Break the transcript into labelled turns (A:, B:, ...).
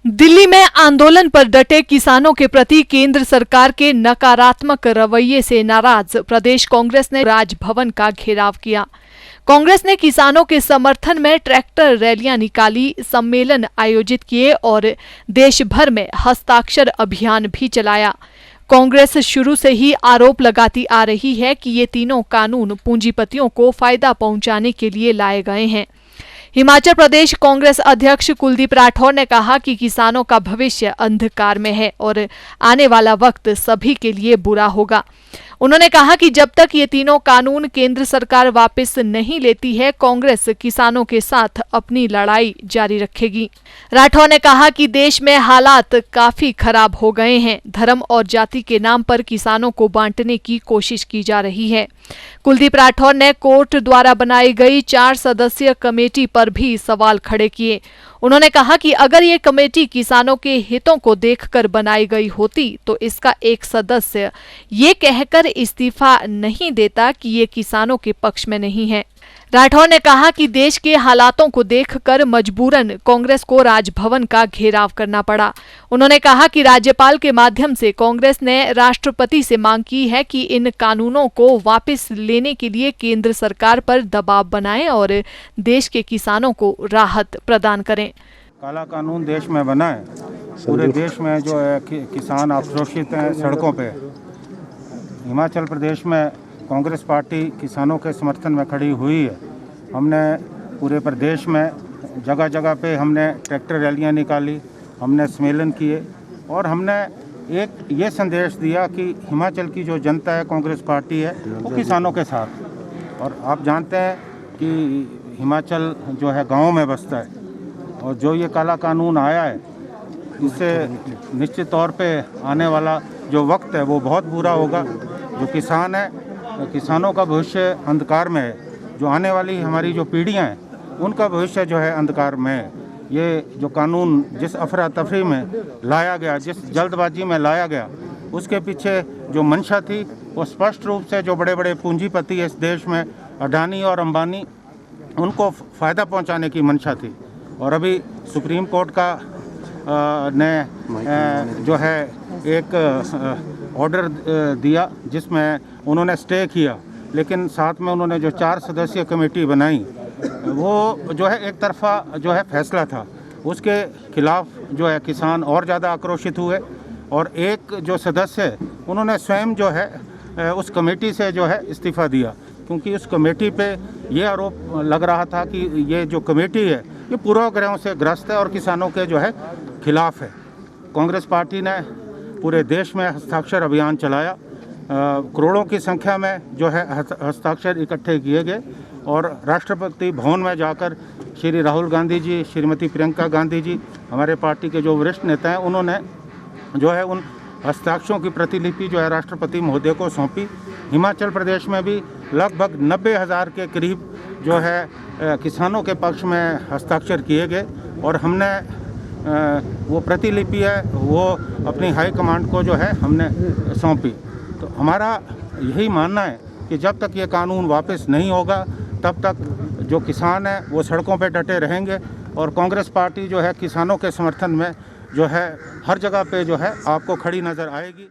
A: दिल्ली में आंदोलन पर डटे किसानों के प्रति केंद्र सरकार के नकारात्मक रवैये से नाराज प्रदेश कांग्रेस ने राजभवन का घेराव किया। कांग्रेस ने किसानों के समर्थन में ट्रैक्टर रैलियां निकाली, सम्मेलन आयोजित किए और देश भर में हस्ताक्षर अभियान भी चलाया। कांग्रेस शुरू से ही आरोप लगाती आ रही है कि ये तीनों कानून पूंजीपतियों को फायदा पहुंचाने के लिए लाए गए हैं। हिमाचल प्रदेश कांग्रेस अध्यक्ष कुलदीप राठौर ने कहा कि किसानों का भविष्य अंधकार में है और आने वाला वक्त सभी के लिए बुरा होगा। उन्होंने कहा कि जब तक ये तीनों कानून केंद्र सरकार वापस नहीं लेती है, कांग्रेस किसानों के साथ अपनी लड़ाई जारी रखेगी। राठौर ने कहा कि देश में हालात काफी खराब हो गए हैं। धर्म और जाति के नाम पर किसानों को बांटने की कोशिश की जा रही है। कुलदीप राठौर ने कोर्ट द्वारा बनाई गई 4 सदस्यीय कमेटी पर भी सवाल खड़े किए। उन्होंने कहा कि अगर ये कमेटी किसानों के हितों को देखकर बनाई गई होती तो इसका एक सदस्य ये कहकर इस्तीफा नहीं देता कि ये किसानों के पक्ष में नहीं है। राठौर ने कहा कि देश के हालातों को देखकर मजबूरन कांग्रेस को राजभवन का घेराव करना पड़ा। उन्होंने कहा कि राज्यपाल के माध्यम से कांग्रेस ने राष्ट्रपति से मांग की है कि इन कानूनों को वापस लेने के लिए केंद्र सरकार पर दबाव बनाएं और देश के किसानों को राहत प्रदान करें।
B: काला कानून देश में बना है, पूरे देश में जो है किसान आक्रोशित हैं सड़कों पे। हिमाचल प्रदेश में कांग्रेस पार्टी किसानों के समर्थन में खड़ी हुई है। हमने पूरे प्रदेश में जगह जगह पे हमने ट्रैक्टर रैलियां निकाली, हमने सम्मेलन किए और हमने एक ये संदेश दिया कि हिमाचल की जो जनता है, कांग्रेस पार्टी है, वो किसानों के साथ। और आप जानते हैं कि हिमाचल जो है गाँव में बसता है और जो ये काला कानून आया है, इससे निश्चित तौर पे आने वाला जो वक्त है वो बहुत बुरा होगा। जो किसान है, किसानों का भविष्य अंधकार में है। जो आने वाली हमारी जो पीढ़ियां हैं उनका भविष्य जो है अंधकार में है। ये जो कानून जिस अफरा तफरी में लाया गया, जिस जल्दबाजी में लाया गया, उसके पीछे जो मंशा थी वो स्पष्ट रूप से जो बड़े बड़े पूंजीपति है इस देश में, अडानी और अंबानी, उनको फ़ायदा पहुंचाने की मंशा थी। और अभी सुप्रीम कोर्ट का ने जो है एक ऑर्डर दिया जिसमें उन्होंने स्टे किया, लेकिन साथ में उन्होंने जो 4 सदस्यीय कमेटी बनाई वो जो है एक तरफा जो है फैसला था। उसके खिलाफ जो है किसान और ज़्यादा आक्रोशित हुए और एक जो सदस्य है उन्होंने स्वयं जो है उस कमेटी से जो है इस्तीफ़ा दिया, क्योंकि उस कमेटी पे ये आरोप लग रहा था कि ये जो कमेटी है ये पूर्वाग्रहों से ग्रस्त है और किसानों के जो है खिलाफ है। कांग्रेस पार्टी ने पूरे देश में हस्ताक्षर अभियान चलाया। करोड़ों की संख्या में जो है हस्ताक्षर इकट्ठे किए गए और राष्ट्रपति भवन में जाकर श्री राहुल गांधी जी, श्रीमती प्रियंका गांधी जी, हमारे पार्टी के जो वरिष्ठ नेता हैं, उन्होंने जो है उन हस्ताक्षरों की प्रतिलिपि जो है राष्ट्रपति महोदय को सौंपी। हिमाचल प्रदेश में भी लगभग 90,000 के करीब जो है किसानों के पक्ष में हस्ताक्षर किए गए और हमने वो प्रतिलिपि है वो अपनी हाई कमांड को जो है हमने सौंपी। तो हमारा यही मानना है कि जब तक ये कानून वापस नहीं होगा तब तक जो किसान हैं वो सड़कों पे डटे रहेंगे और कांग्रेस पार्टी जो है किसानों के समर्थन में जो है हर जगह पे जो है आपको खड़ी नज़र आएगी।